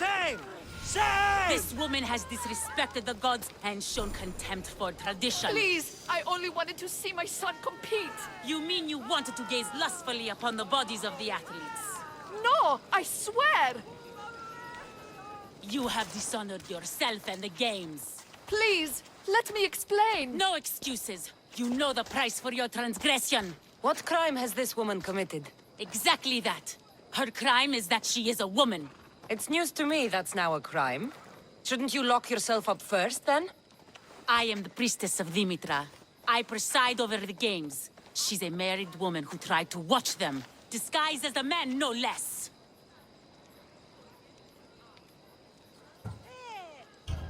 Shame! Shame! This woman has disrespected the gods and shown contempt for tradition. Please, I only wanted to see my son compete. You mean you wanted to gaze lustfully upon the bodies of the athletes? No, I swear! You have dishonored yourself and the games. Please, let me explain. No excuses. You know the price for your transgression. What crime has this woman committed? Exactly that. Her crime is that she is a woman. It's news to me that's now a crime. Shouldn't you lock yourself up first, then? I am the priestess of Dimitra. I preside over the games. She's a married woman who tried to watch them, disguised as a man, no less.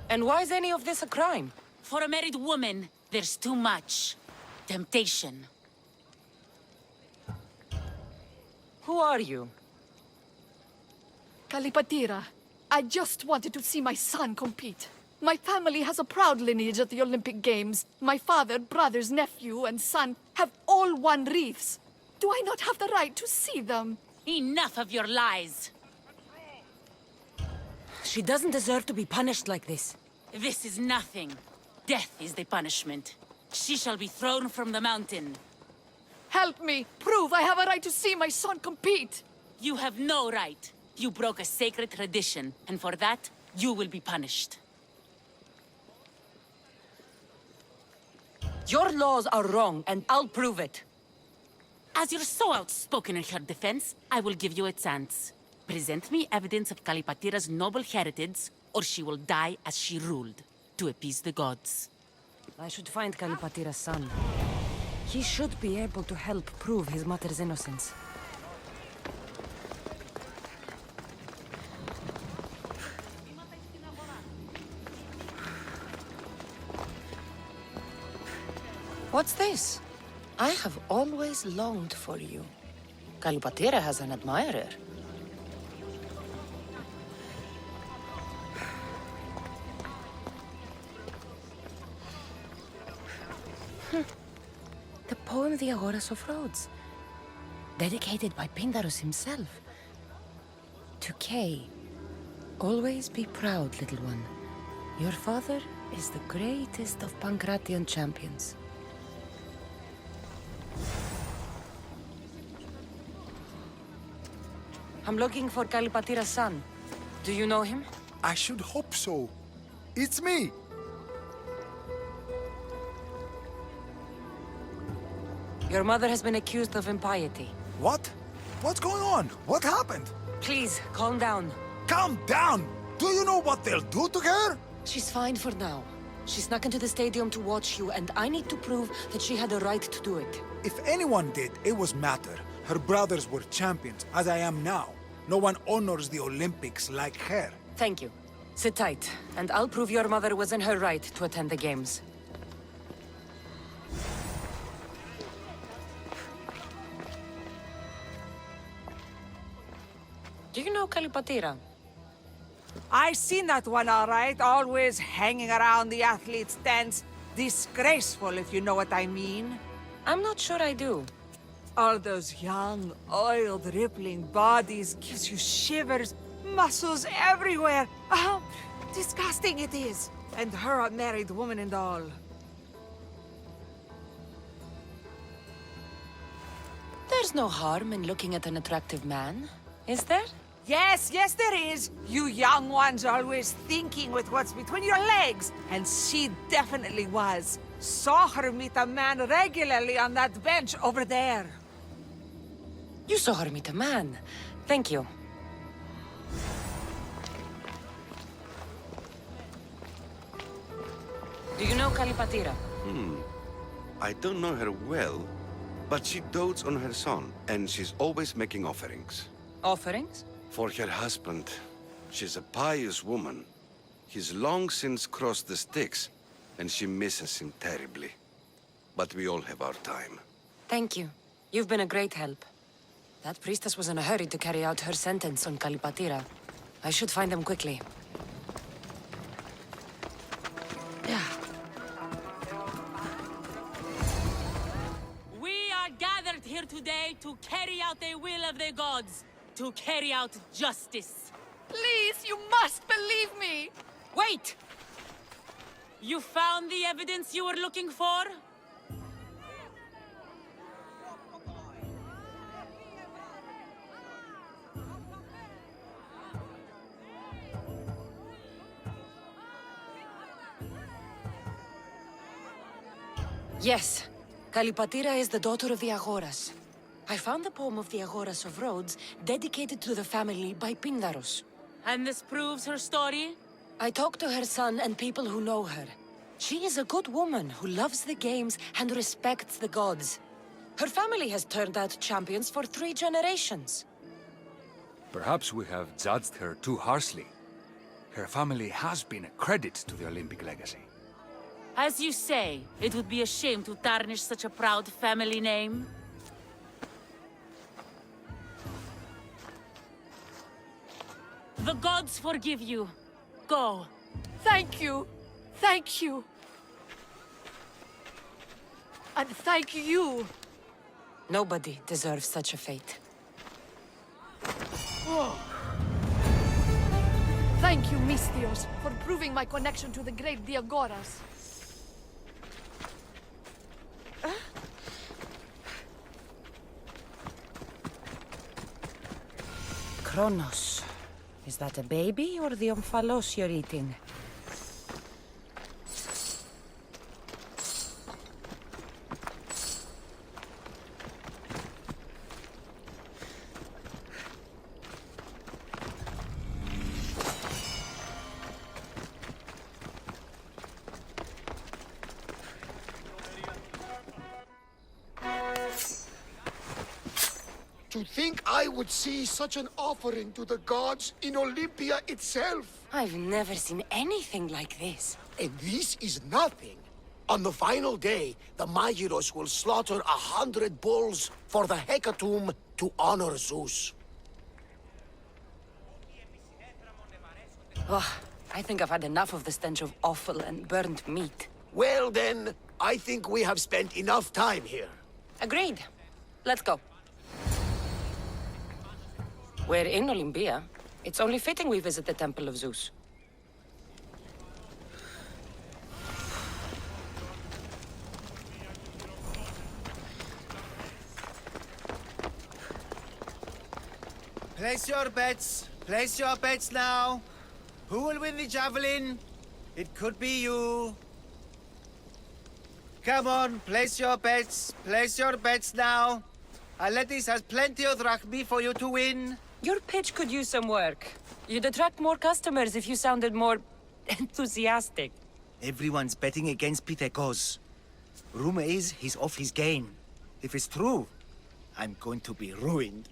And why is any of this a crime? For a married woman, there's too much temptation. Who are you? Kalipatira, I just wanted to see my son compete. My family has a proud lineage at the Olympic Games. My father, brothers, nephew, and son have all won wreaths. Do I not have the right to see them? Enough of your lies. She doesn't deserve to be punished like this. This is nothing. Death is the punishment. She shall be thrown from the mountain. Help me! Prove I have a right to see my son compete! You have no right. You broke a sacred tradition, and for that, you will be punished. Your laws are wrong, and I'll prove it. As you're so outspoken in her defense, I will give you a chance. Present me evidence of Kalipatira's noble heritage, or she will die as she ruled, to appease the gods. I should find Kalipatira's son. He should be able to help prove his mother's innocence. What's this? I have always longed for you. Kalipatira has an admirer. The poem The Agoras of Rhodes, dedicated by Pindarus himself. To Kay, always be proud, little one. Your father is the greatest of Pancratian champions. I'm looking for Kalipatira's son. Do you know him? I should hope so. It's me! Your mother has been accused of impiety. What? What's going on? What happened? Please, calm down. Calm down! Do you know what they'll do to her? She's fine for now. She snuck into the stadium to watch you, and I need to prove that she had a right to do it. If anyone did, it was Matter. Her brothers were champions, as I am now. No one honors the Olympics like her. Thank you. Sit tight, and I'll prove your mother was in her right to attend the games. Do you know Kalipatira? I seen that one all right, always hanging around the athletes' tents. Disgraceful, if you know what I mean. I'm not sure I do. All those young, oiled, rippling bodies gives you shivers, muscles everywhere. Oh, disgusting it is. And her a married woman and all. There's no harm in looking at an attractive man, is there? Yes, yes there is. You young ones always thinking with what's between your legs. And she definitely was. Saw her meet a man regularly on that bench over there. You saw her meet a man. Thank you. Do you know Kalipatira? I don't know her well, but she dotes on her son, and she's always making offerings. Offerings? For her husband. She's a pious woman. He's long since crossed the Styx, and she misses him terribly. But we all have our time. Thank you. You've been a great help. That priestess was in a hurry to carry out her sentence on Kalipatira. I should find them quickly. Yeah. We are gathered here today to carry out the will of the gods, to carry out justice. Please, you must believe me! Wait! You found the evidence you were looking for? Yes. Kalipatira is the daughter of the Agoras. I found the poem of the Agoras of Rhodes dedicated to the family by Pindaros. And this proves her story? I talked to her son and people who know her. She is a good woman who loves the games and respects the gods. Her family has turned out champions for 3 generations. Perhaps we have judged her too harshly. Her family has been a credit to the Olympic legacy. As you say, it would be a shame to tarnish such a proud family name. The gods forgive you. Go. Thank you. Thank you. And thank you. Nobody deserves such a fate. Thank you, Mystios, for proving my connection to the great Diagoras. Kronos. Is that a baby or the omphalos you're eating? To think I would see such an offering to the gods in Olympia itself. I've never seen anything like this. And this is nothing. On the final day, the Magiros will slaughter 100 bulls for the hecatomb to honor Zeus. Oh, I think I've had enough of the stench of offal and burnt meat. Well then, I think we have spent enough time here. Agreed. Let's go. We're in Olympia. It's only fitting we visit the Temple of Zeus. Place your bets. Place your bets now. Who will win the javelin? It could be you. Come on, place your bets. Place your bets now. Aledis has plenty of drachmi for you to win. Your pitch could use some work. You'd attract more customers if you sounded more enthusiastic. Everyone's betting against Pitekos. Rumor is he's off his game. If it's true, I'm going to be ruined.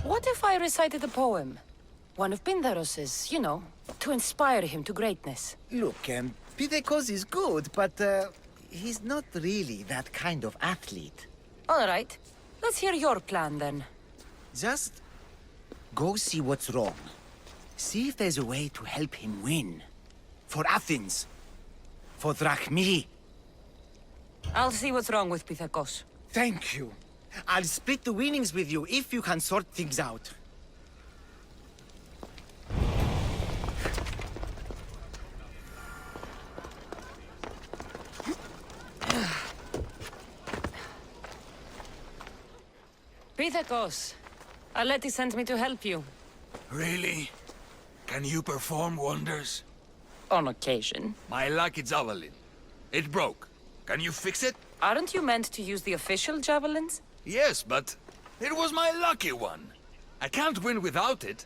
What if I recited a poem? One of Pindaros's, you know, to inspire him to greatness. Look, Pitekos is good, but he's not really that kind of athlete. All right. Let's hear your plan, then. Just go see what's wrong. See if there's a way to help him win. For Athens. For drachmi. I'll see what's wrong with Pythagos. Thank you. I'll split the winnings with you if you can sort things out. Pythagos, Aleti sent me to help you. Really? Can you perform wonders? On occasion. My lucky javelin. It broke. Can you fix it? Aren't you meant to use the official javelins? Yes, but it was my lucky one. I can't win without it.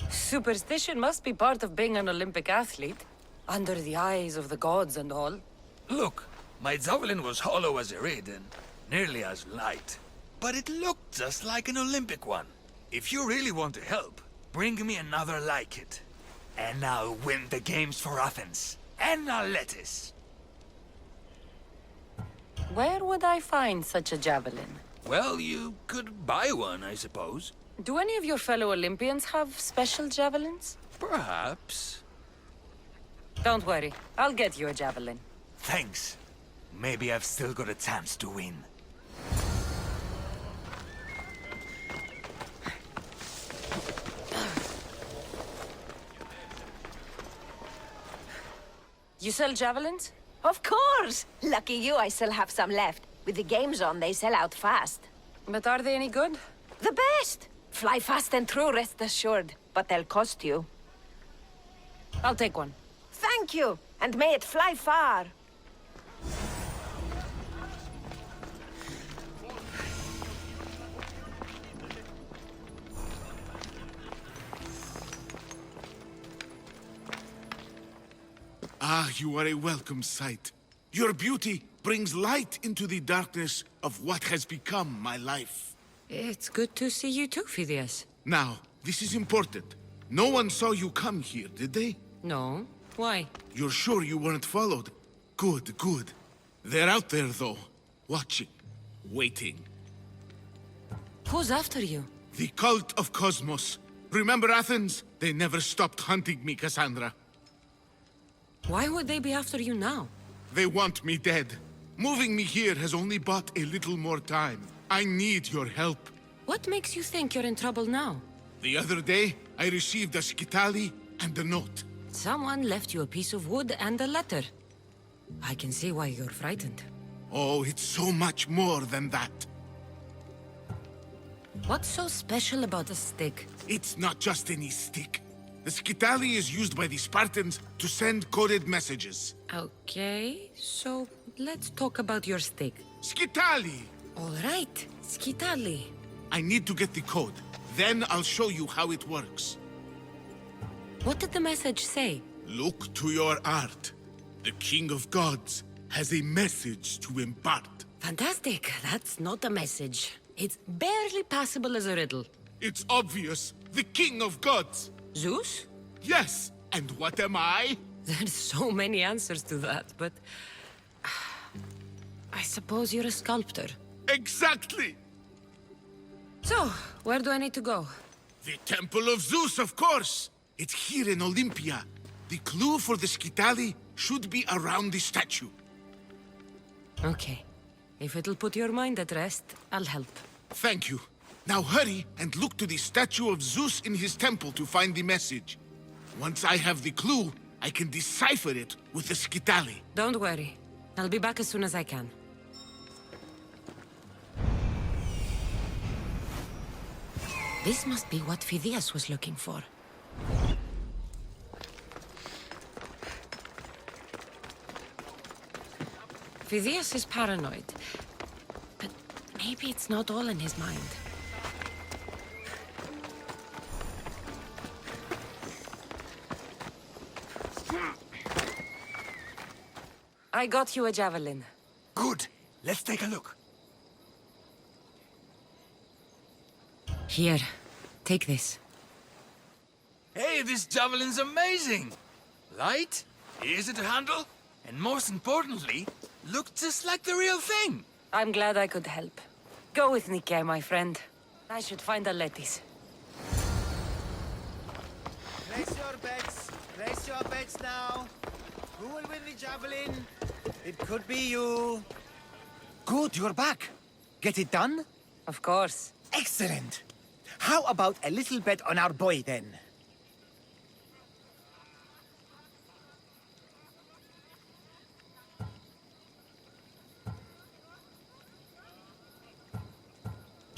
Superstition must be part of being an Olympic athlete. Under the eyes of the gods and all. Look, my javelin was hollow as a reed and nearly as light. But it looked just like an Olympic one. If you really want to help, bring me another like it. And I'll win the games for Athens. And Aletis. Where would I find such a javelin? Well, you could buy one, I suppose. Do any of your fellow Olympians have special javelins? Perhaps. Don't worry, I'll get you a javelin. Thanks. Maybe I've still got a chance to win. You sell javelins? Of course! Lucky you, I still have some left. With the games on, they sell out fast. But are they any good? The best! Fly fast and true, rest assured. But they'll cost you. I'll take one. Thank you! And may it fly far! Ah, you are a welcome sight. Your beauty brings light into the darkness of what has become my life. It's good to see you too, Phidias. Now, this is important. No one saw you come here, did they? No. Why? You're sure you weren't followed? Good, good. They're out there, though. Watching. Waiting. Who's after you? The cult of Cosmos. Remember Athens? They never stopped hunting me, Kassandra. Why would they be after you now? They want me dead. Moving me here has only bought a little more time. I need your help. What makes you think you're in trouble now? The other day, I received a skitali and a note. Someone left you a piece of wood and a letter. I can see why you're frightened. Oh, it's so much more than that. What's so special about a stick? It's not just any stick. The skitali is used by the Spartans to send coded messages. Okay, so let's talk about your stick. Skitali! All right, skitali. I need to get the code. Then I'll show you how it works. What did the message say? Look to your art. The King of Gods has a message to impart. Fantastic. That's not a message. It's barely passable as a riddle. It's obvious. The King of Gods. Zeus? Yes. And what am I? There's so many answers to that, but... I suppose you're a sculptor. Exactly. So, where do I need to go? The Temple of Zeus, of course. It's here in Olympia. The clue for the skitali should be around the statue. Okay. If it'll put your mind at rest, I'll help. Thank you. Now hurry and look to the statue of Zeus in his temple to find the message. Once I have the clue, I can decipher it with the skitali. Don't worry. I'll be back as soon as I can. This must be what Phidias was looking for. Phidias is paranoid, but maybe it's not all in his mind. I got you a javelin. Good. Let's take a look. Here, take this. Hey, this javelin's amazing! Light, easy to handle, and most importantly, look just like the real thing! I'm glad I could help. Go with Nike, my friend. I should find Aletis. Place your bets. Place your bets now. Who will win the javelin? It could be you. Good, you're back. Get it done? Of course. Excellent. How about a little bet on our boy, then?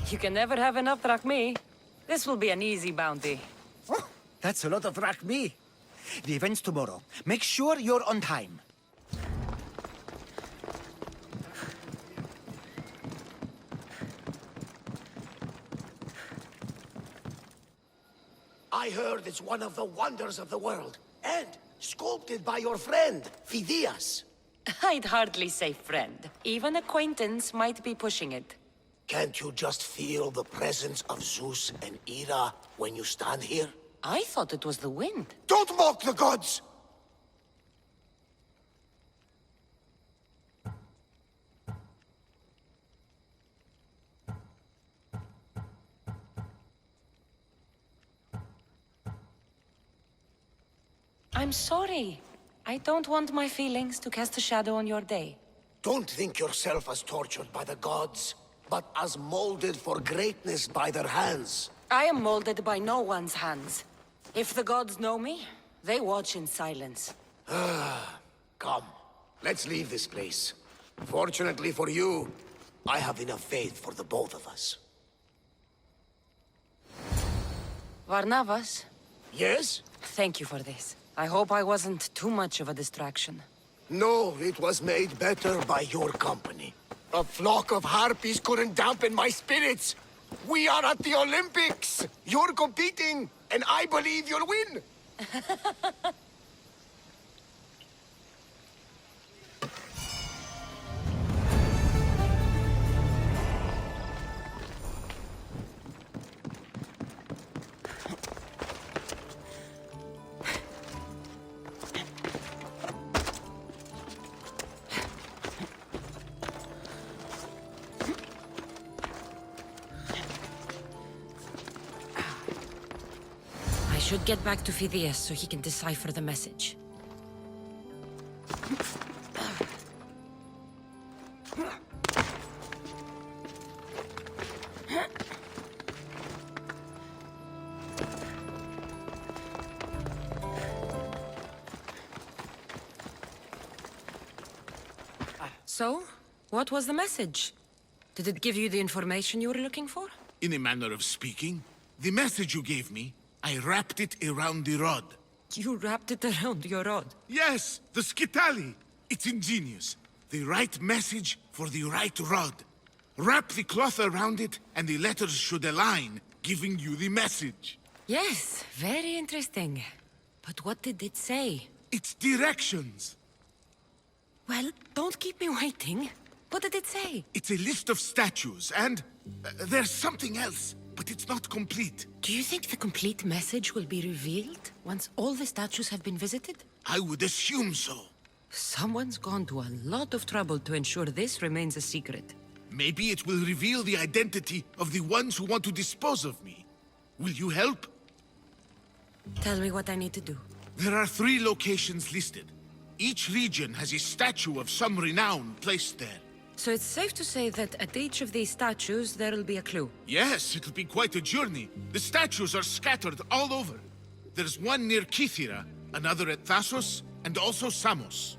You can never have enough drachmi. This will be an easy bounty. Oh, that's a lot of drachmi. The event's tomorrow. Make sure you're on time. I heard it's one of the wonders of the world. And sculpted by your friend, Phidias. I'd hardly say friend. Even acquaintance might be pushing it. Can't you just feel the presence of Zeus and Hera when you stand here? I thought it was the wind. Don't mock the gods! I'm sorry. I don't want my feelings to cast a shadow on your day. Don't think yourself as tortured by the gods, but as molded for greatness by their hands. I am molded by no one's hands. If the gods know me, they watch in silence. Come, let's leave this place. Fortunately for you, I have enough faith for the both of us. Varnavas, Yes? thank you for this. I hope I wasn't too much of a distraction. No, it was made better by your company. A flock of harpies couldn't dampen my spirits. We are at the Olympics! You're competing, and I believe you'll win! I should get back to Phidias so he can decipher the message. So, what was the message? Did it give you the information you were looking for? In a manner of speaking, the message you gave me, I wrapped it around the rod. You wrapped it around your rod. Yes, the skitali. It's ingenious. The right message for the right rod. Wrap the cloth around it, and the letters should align, giving you the message. Yes, very interesting. But what did it say? It's directions. Well, don't keep me waiting. What did it say? It's a list of statues, and there's something else, but it's not complete. Do you think the complete message will be revealed once all the statues have been visited? I would assume so. Someone's gone to a lot of trouble to ensure this remains a secret. Maybe it will reveal the identity of the ones who want to dispose of me. Will you help? Tell me what I need to do. There are 3 locations listed. Each region has a statue of some renown placed there. So it's safe to say that at each of these statues there'll be a clue. Yes, it'll be quite a journey. The statues are scattered all over. There's one near Kythera, another at Thasos, and also Samos.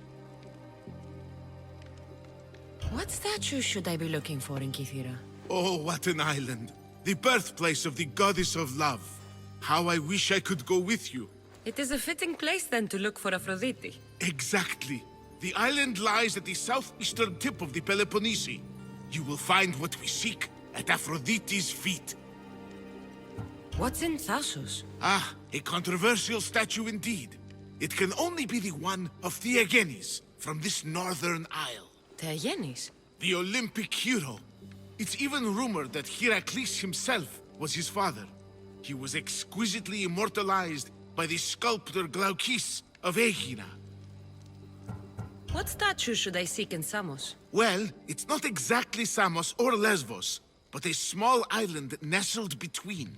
What statue should I be looking for in Kythera? Oh, what an island. The birthplace of the goddess of love. How I wish I could go with you. It is a fitting place then to look for Aphrodite. Exactly. The island lies at the southeastern tip of the Peloponnese. You will find what we seek at Aphrodite's feet. What's in Thasos? Ah, a controversial statue indeed. It can only be the one of Theagenes from this northern isle. Theagenes? The Olympic hero. It's even rumored that Heracles himself was his father. He was exquisitely immortalized by the sculptor Glaukis of Aegina. What statue should I seek in Samos? Well, it's not exactly Samos or Lesbos, but a small island nestled between.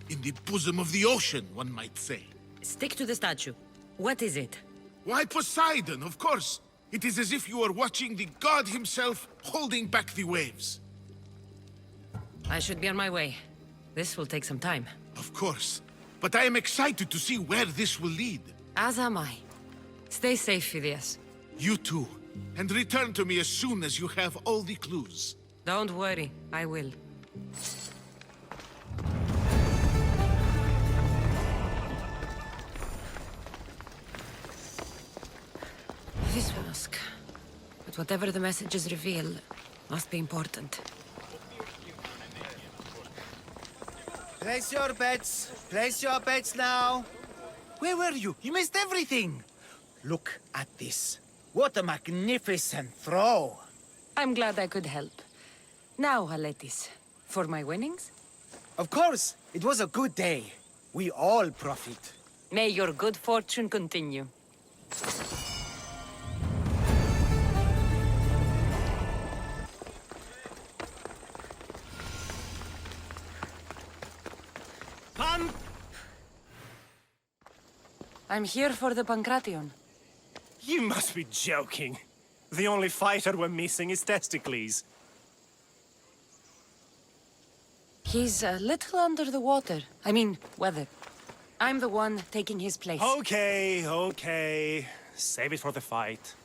In the bosom of the ocean, one might say. Stick to the statue. What is it? Why, Poseidon, of course. It is as if you are watching the god himself holding back the waves. I should be on my way. This will take some time. Of course. But I am excited to see where this will lead. As am I. Stay safe, Phidias. You too. And return to me as soon as you have all the clues. Don't worry, I will. This mask. But whatever the messages reveal, must be important. Place your bets. Place your bets now. Where were you? You missed everything. Look at this. What a magnificent throw. I'm glad I could help. Now, Aletis, for my winnings? Of course, it was a good day. We all profit. May your good fortune continue. I'm here for the Pancration. You must be joking. The only fighter we're missing is Testicles. He's a little under the water. I mean, weather. I'm the one taking his place. Okay, okay. Save it for the fight.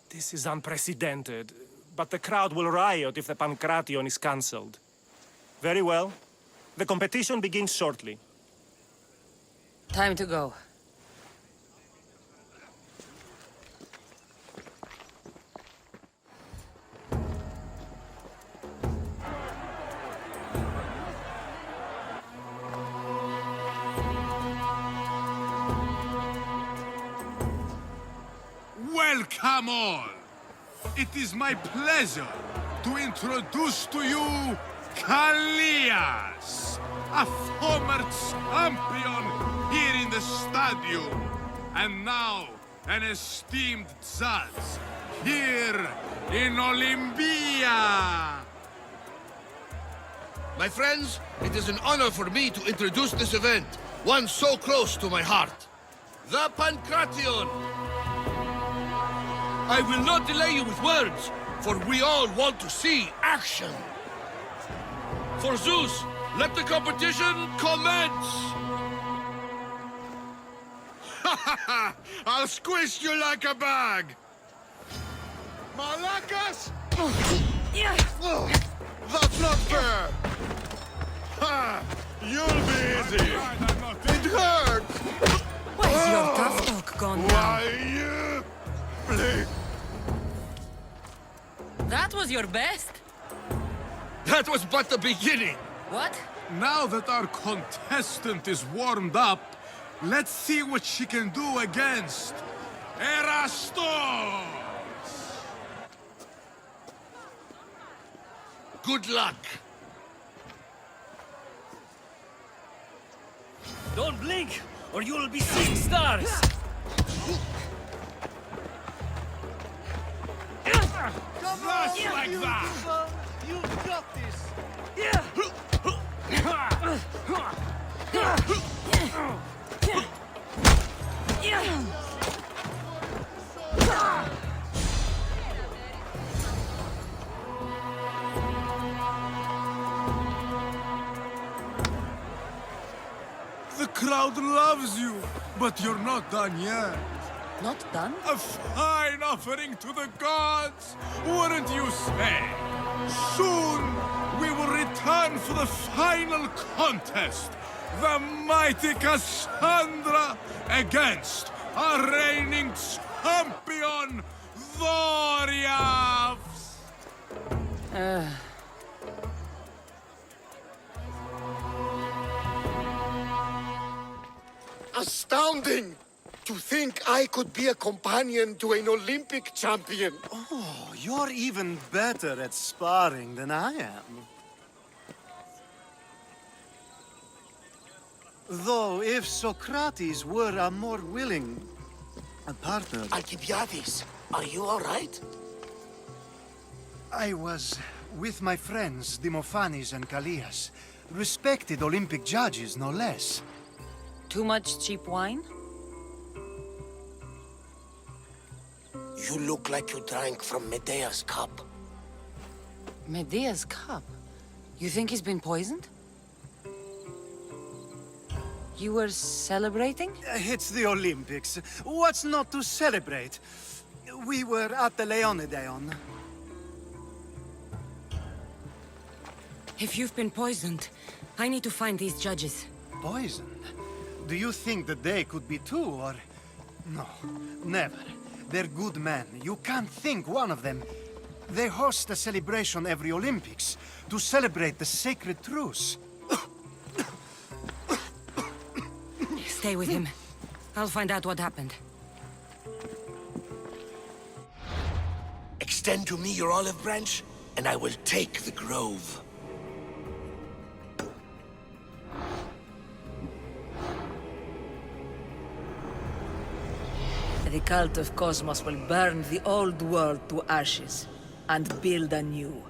This is unprecedented, but the crowd will riot if the Pancration is cancelled. Very well. The competition begins shortly. Time to go. Welcome all! It is my pleasure to introduce to you Kallias, a former champion here in the stadium, and now an esteemed judge here in Olympia. My friends, it is an honor for me to introduce this event, one so close to my heart. The Pancration! I will not delay you with words, for we all want to see action. For Zeus, let the competition commence! I'll squish you like a bag! Malakas? That's not fair! Ha! You'll be easy! It hurts! Where's your tough talk gone now? Why, please. That was your best? That was but the beginning! What? Now that our contestant is warmed up, let's see what she can do against Erastos! Good luck! Don't blink, or you'll be seeing stars! Just like that! You've got this! The crowd loves you, but you're not done yet. Not done? A fine offering to the gods, wouldn't you say? Soon, we will return for the final contest. The mighty Kassandra against our reigning champion, Doriath! Astounding! To think I could be a companion to an Olympic champion! Oh, you're even better at sparring than I am. Though, if Socrates were a more willing partner... Alcibiades, are you all right? I was with my friends, Demophanes and Kallias. Respected Olympic judges, no less. Too much cheap wine? You look like you drank from Medea's cup. Medea's cup? You think he's been poisoned? You were celebrating? It's the Olympics. What's not to celebrate? We were at the Leonideon. If you've been poisoned, I need to find these judges. Poisoned? Do you think that they could be too, or... No, never. They're good men. You can't think one of them. They host a celebration every Olympics to celebrate the sacred truce. Stay with him. I'll find out what happened. Extend to me your olive branch, and I will take the grove. The cult of Cosmos will burn the old world to ashes and build anew.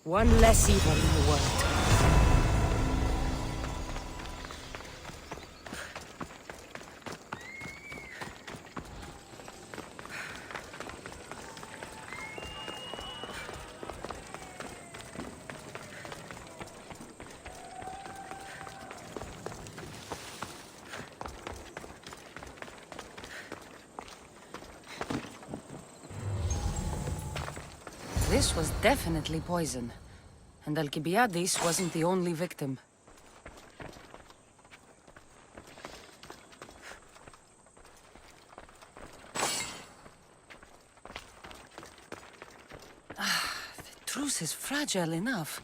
One less evil in the world. This was definitely poison. And Alcibiades wasn't the only victim. The truce is fragile enough.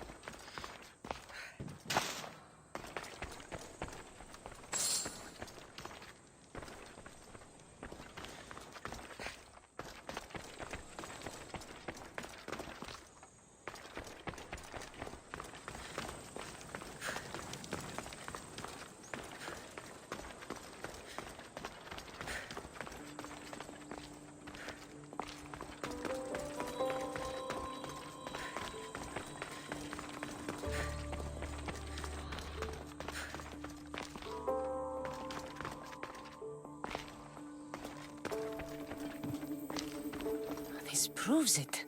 This proves it.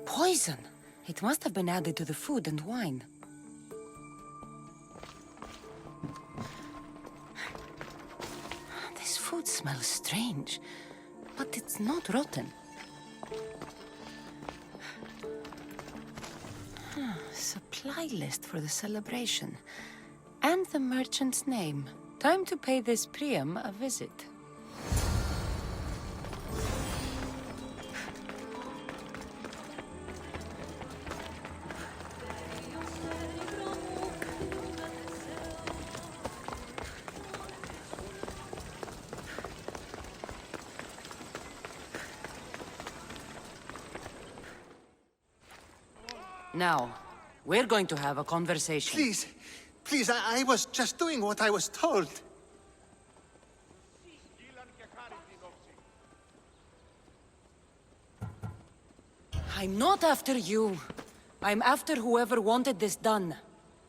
Poison. It must have been added to the food and wine. This food smells strange, but it's not rotten. Supply list for the celebration. And the merchant's name. Time to pay this Priam a visit. Now, we're going to have a conversation. Please, please, I was just doing what I was told. I'm not after you. I'm after whoever wanted this done.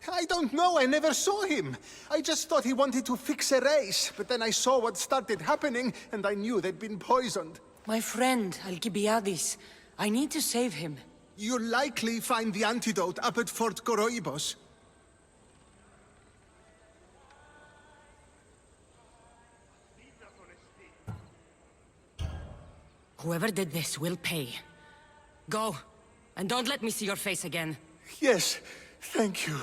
I don't know, I never saw him. I just thought he wanted to fix a race, but then I saw what started happening, and I knew they'd been poisoned. My friend, Alcibiades. I need to save him. You'll likely find the antidote up at Fort Koroibos. Whoever did this will pay. Go, and don't let me see your face again. Yes, thank you.